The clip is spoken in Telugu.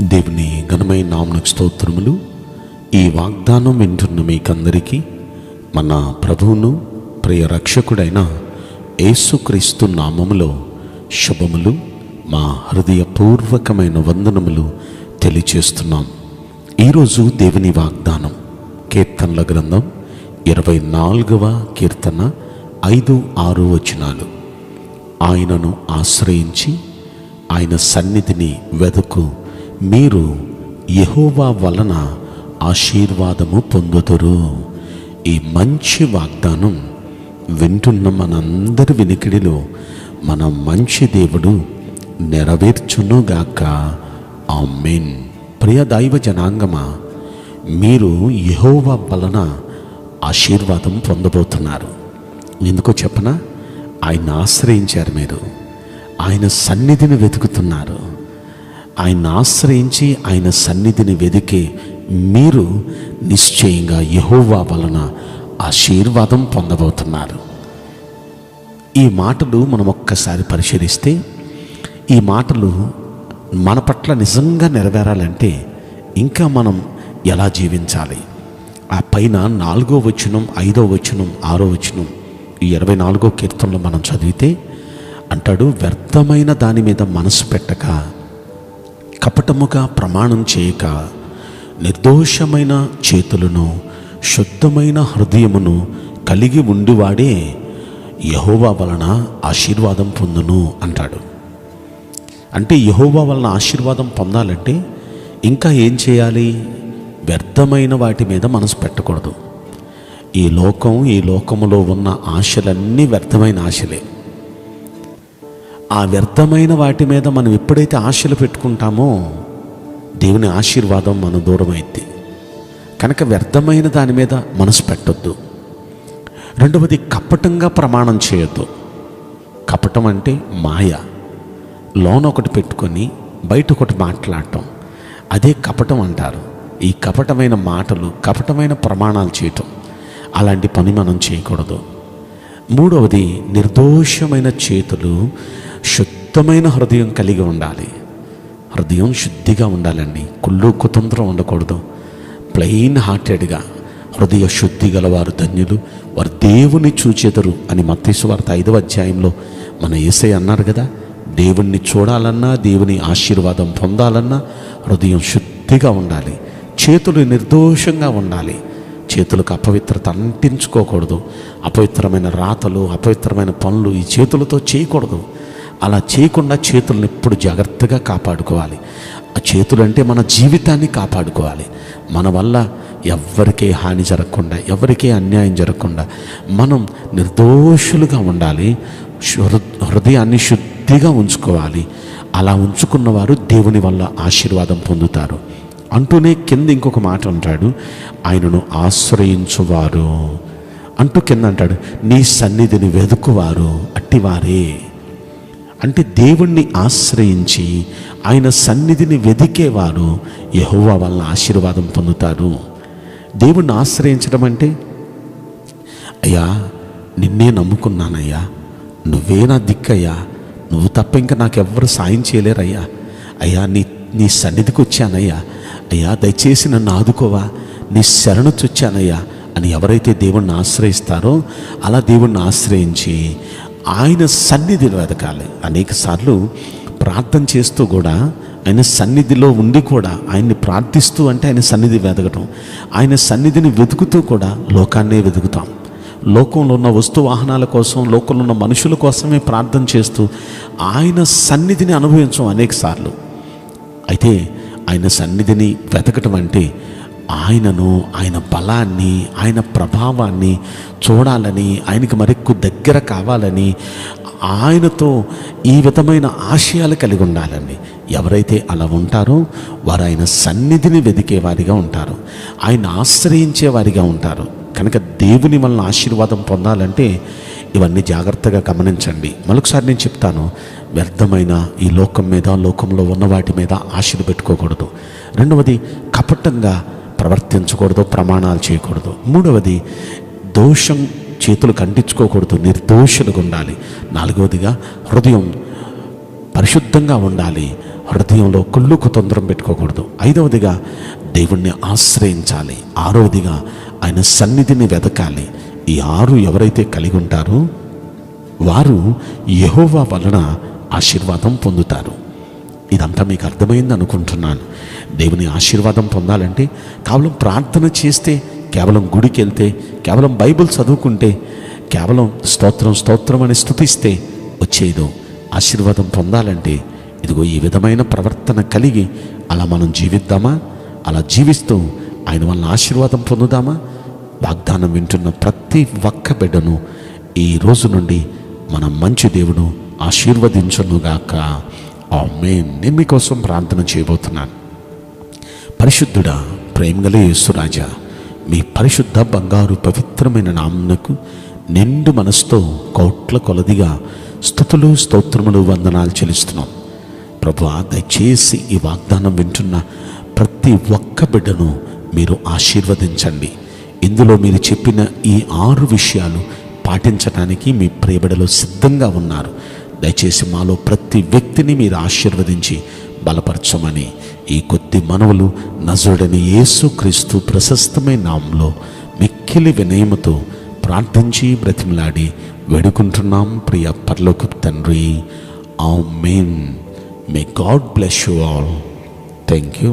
దేవుని ఘనమైన నామమునకు స్తోత్రములు. ఈ వాగ్దానం వింటున్న మీకందరికీ మన ప్రభువును ప్రియ రక్షకుడైన యేసుక్రీస్తు నామములో శుభములు, మా హృదయపూర్వకమైన వందనములు తెలియచేస్తున్నాం. ఈరోజు దేవుని వాగ్దానం కీర్తనల గ్రంథం 24వ కీర్తన 5-6 వచనాలు. ఆయనను ఆశ్రయించి ఆయన సన్నిధిని వెదుకు, మీరు యెహోవా వలన ఆశీర్వాదము పొందుదురు. ఈ మంచి వాగ్దానం వింటున్న మనందరి వినికిడిలో మన మంచి దేవుడు నెరవేర్చునుగాక. ఆమేన్. ప్రియ దైవ జనాంగమా, మీరు యెహోవా వలన ఆశీర్వాదం పొందబోతున్నారు. ఎందుకో చెప్పనా? ఆయన ఆశ్రయించారు, మీరు ఆయన సన్నిధిని వెతుకుతున్నారు. ఆయన ఆశ్రయించి ఆయన సన్నిధిని వెదికే మీరు నిశ్చయంగా యెహోవా వలన ఆశీర్వాదం పొందబోతున్నారు. ఈ మాటలు మనం ఒక్కసారి పరిశీలిస్తే, ఈ మాటలు మన పట్ల నిజంగా నెరవేరాలంటే ఇంకా మనం ఎలా జీవించాలి? ఆ పైన 4వ వచనం, 5వ వచనం, 6వ వచనం, ఈ 24వ కీర్తనలో మనం చదివితే అంటాడు, వ్యర్థమైన దాని మీద మనసు పెట్టక, కపటముగా ప్రమాణం చేయక, నిర్దోషమైన చేతులను శుద్ధమైన హృదయమును కలిగి ఉండివాడే యెహోవా వలన ఆశీర్వాదం పొందును అంటాడు. అంటే యెహోవా వలన ఆశీర్వాదం పొందాలంటే ఇంకా ఏం చేయాలి? వ్యర్థమైన వాటి మీద మనసు పెట్టకూడదు. ఈ లోకములో ఉన్న ఆశలన్నీ వ్యర్థమైన ఆశలే. ఆ వ్యర్థమైన వాటి మీద మనం ఎప్పుడైతే ఆశలు పెట్టుకుంటామో దేవుని ఆశీర్వాదం మన దూరం అయింది. కనుక వ్యర్థమైన దాని మీద మనసు పెట్టొద్దు. రెండవది, కపటంగా ప్రమాణం చేయొద్దు. కపటం అంటే మాయ. లోన ఒకటి పెట్టుకొని బయట ఒకటి మాట్లాడటం, అదే కపటం అంటారు. ఈ కపటమైన మాటలు, కపటమైన ప్రమాణాలు చేయటం, అలాంటి పని మనం చేయకూడదు. మూడవది, నిర్దోషమైన చేతులు, శుద్ధమైన హృదయం కలిగి ఉండాలి. హృదయం శుద్ధిగా ఉండాలండి. కుళ్ళు కుతంత్రం ఉండకూడదు. ప్లెయిన్ హార్టెడ్గా హృదయ శుద్ధి గలవారు ధన్యులు, వారు దేవుని చూచెదరు అని మత్తయి సువార్త 5వ అధ్యాయంలో మన యేసయ్య అన్నారు కదా. దేవుణ్ణి చూడాలన్నా, దేవుని ఆశీర్వాదం పొందాలన్నా హృదయం శుద్ధిగా ఉండాలి. చేతులు నిర్దోషంగా ఉండాలి. చేతులకు అపవిత్రత అంటించుకోకూడదు. అపవిత్రమైన రాతలు, అపవిత్రమైన పనులు ఈ చేతులతో చేయకూడదు. అలా చేయకుండా చేతులను ఎప్పుడు జాగ్రత్తగా కాపాడుకోవాలి. ఆ చేతులు అంటే మన జీవితాన్ని కాపాడుకోవాలి. మన వల్ల ఎవ్వరికీ హాని జరగకుండా, ఎవరికీ అన్యాయం జరగకుండా మనం నిర్దోషులుగా ఉండాలి. హృదయాన్ని శుద్ధిగా ఉంచుకోవాలి. అలా ఉంచుకున్న వారు దేవుని వల్ల ఆశీర్వాదం పొందుతారు. అంటూనే కింద ఇంకొక మాట అంటాడు, ఆయనను ఆశ్రయించువారు అంటూ కింద అంటాడు, నీ సన్నిధిని వెదుకువారు అట్టివారే. అంటే దేవుణ్ణి ఆశ్రయించి ఆయన సన్నిధిని వెదికేవారు యెహోవా వల్ల ఆశీర్వాదం పొందుతారు. దేవుణ్ణి ఆశ్రయించడం అంటే, అయ్యా నిన్నే నమ్ముకున్నానయ్యా, నువ్వే నా దిక్కయ్యా, నువ్వు తప్ప ఇంకా నాకెవ్వరు సాయం చేయలేరయ్యా, అయ్యా నీ సన్నిధికి వచ్చానయ్యా, అయ్యా దయచేసి నన్ను ఆదుకోవా, నీ శరణు చొచ్చానయ్యా అని ఎవరైతే దేవుణ్ణి ఆశ్రయిస్తారో అలా దేవుణ్ణి ఆశ్రయించి ఆయన సన్నిధిని వెతకాలి. అనేక సార్లు ప్రార్థన చేస్తూ కూడా, ఆయన సన్నిధిలో ఉండి కూడా ఆయన్ని ప్రార్థిస్తూ అంటే ఆయన సన్నిధి వెతకటం, ఆయన సన్నిధిని వెతుకుతూ కూడా లోకాన్నే వెతుకుతాం. లోకంలో ఉన్న వస్తు వాహనాల కోసం, లోకంలో ఉన్న మనుషుల కోసమే ప్రార్థన చేస్తూ ఆయన సన్నిధిని అనుభవించాం అనేక సార్లు. అయితే ఆయన సన్నిధిని వెతకటం అంటే ఆయనను, ఆయన బలాన్ని, ఆయన ప్రభావాన్ని చూడాలని, ఆయనకి మరెక్కువ దగ్గర కావాలని, ఆయనతో ఈ విధమైన ఆశయాలు కలిగి ఉండాలని. ఎవరైతే అలా ఉంటారో వారు ఆయన సన్నిధిని వెదికేవారిగా ఉంటారు, ఆయన ఆశ్రయించేవారిగా ఉంటారు. కనుక దేవుని వలన ఆశీర్వాదం పొందాలంటే ఇవన్నీ జాగ్రత్తగా గమనించండి. మరొకసారి నేను చెప్తాను, వ్యర్థమైన ఈ లోకం మీద, లోకంలో ఉన్న వాటి మీద ఆశలు పెట్టుకోకూడదు. రెండవది, కపటంగా ప్రవర్తించకూడదు, ప్రమాణాలు చేయకూడదు. మూడవది, దోషం చేతులు కంటించుకోకూడదు, నిర్దోషులుగా ఉండాలి. నాలుగవదిగా, హృదయం పరిశుద్ధంగా ఉండాలి. హృదయంలో కుళ్ళుకు తొందరం పెట్టుకోకూడదు. 5వదిగా దేవుణ్ణి ఆశ్రయించాలి. 6వదిగా ఆయన సన్నిధిని వెతకాలి. ఈ 6 ఎవరైతే కలిగి ఉంటారో వారు యెహోవా వలన ఆశీర్వాదం పొందుతారు. ఇదంతా మీకు అర్థమైంది అనుకుంటున్నాను. దేవుని ఆశీర్వాదం పొందాలంటే కేవలం ప్రార్థన చేస్తే, కేవలం గుడికి వెళ్తే, కేవలం బైబిల్ చదువుకుంటే, కేవలం స్తోత్రం స్తోత్రం అని స్తుతిస్తే వచ్చేదో. ఆశీర్వాదం పొందాలంటే ఇదిగో ఈ విధమైన ప్రవర్తన కలిగి అలా మనం జీవిద్దామా? అలా జీవిస్తూ ఆయన వలన ఆశీర్వాదం పొందుదామా? వాగ్దానం వింటున్న ప్రతి ఒక్క బిడ్డను ఈ రోజు నుండి మన మంచి దేవుడు ఆశీర్వదించునుగాక. ఆమేన్. నేను మీకోసం ప్రార్థన చేయబోతున్నాను. పరిశుద్ధుడా, ప్రేమగల యేసురాజా, మీ పరిశుద్ధ బంగారు పవిత్రమైన నామమునకు నిండు మనసుతో కోట్ల కొలదిగా స్తుతులు స్తోత్రములు వందనాలు చెల్లిస్తున్నాం. ప్రభువా, దయచేసి ఈ వాగ్దానం వింటున్న ప్రతి ఒక్క బిడ్డను మీరు ఆశీర్వదించండి. ఇందులో మీరు చెప్పిన ఈ 6 విషయాలు పాటించడానికి మీ ప్రియబిడలో సిద్ధంగా ఉన్నారు. దయచేసి మాలో ప్రతి వ్యక్తిని మీరు ఆశీర్వదించి బలపరచమని ఈ కొద్ది మనవులు నజరుడైన యేసుక్రీస్తు ప్రశస్తమైన నామంలో మిక్కిలి వినయముతో ప్రార్థించి బ్రతిమలాడి వేడుకుంటున్నాం ప్రియ పరలోకపు తండ్రి. Amen. May God bless you all. Thank you.